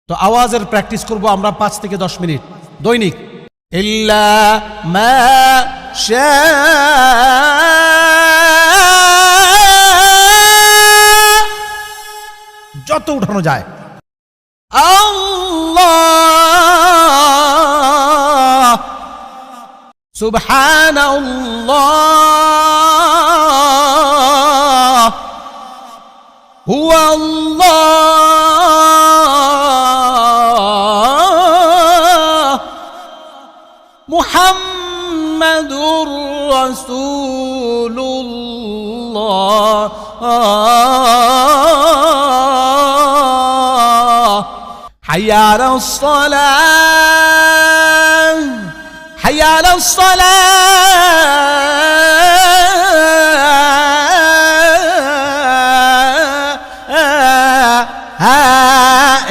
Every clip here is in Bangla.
তো আওয়াজের প্র্যাকটিস করব আমরা 5 থেকে 10 মিনিট দৈনিক। ইল্লা মা শা যত উঠানো যায়। আল্লাহ সুবহানাল্লাহ হুয়াল্লাহ মুহাম্মাদুর রাসূলুল্লাহ হাইয়া আলাস সালাহ হাইয়া আলাস সালাহ।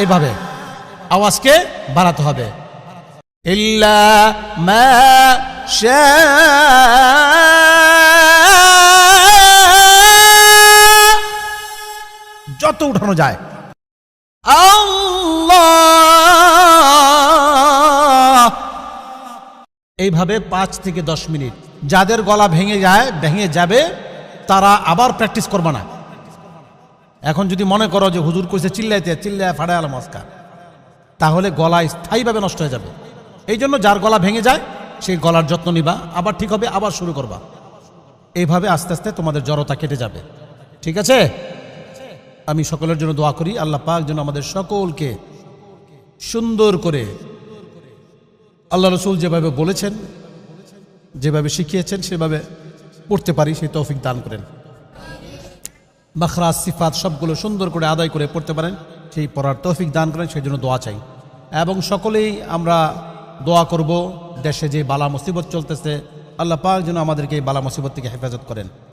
এইভাবে আওয়াজকে বাড়াতে হবে। ইল্লা মা শা যত উঠানো যায়। আল্লাহ এইভাবে 5 থেকে 10 মিনিট। যাদের গলা ভেঙে যাবে তারা আবার প্র্যাকটিস করবে না। এখন যদি মনে করো যে হুজুর কইছে চিল্লায় ফাড়ায় আলম আজকা, তাহলে গলা স্থায়ীভাবে নষ্ট হয়ে যাবে। এই জন্য যার গলা ভেঙে যায় সেই গলার যত্ন নিবা, আবার ঠিক হবে, আবার শুরু করবা। এইভাবে আস্তে আস্তে তোমাদের জড়তা কেটে যাবে। ঠিক আছে? আমি সকলের জন্য দোয়া করি, আল্লাহ পাক যেন আমাদের সকলকে সুন্দর করে আল্লাহ রসুল যেভাবে বলেছেন, যেভাবে শিখিয়েছেন সেভাবে পড়তে পারি, সেই তৌফিক দান করেন। মাখরাজ সিফাত সবগুলো সুন্দর করে আদায় করে পড়তে পারেন, সেই পড়ার তৌফিক দান করেন, সেই জন্য দোয়া চাই। এবং সকলেই আমরা দোয়া করব, দেশে যে বালা মুসিবত চলতেছে আল্লাহ পাক যেন আমাদেরকে এই বালা মুসিবত থেকে হেফাজত করেন।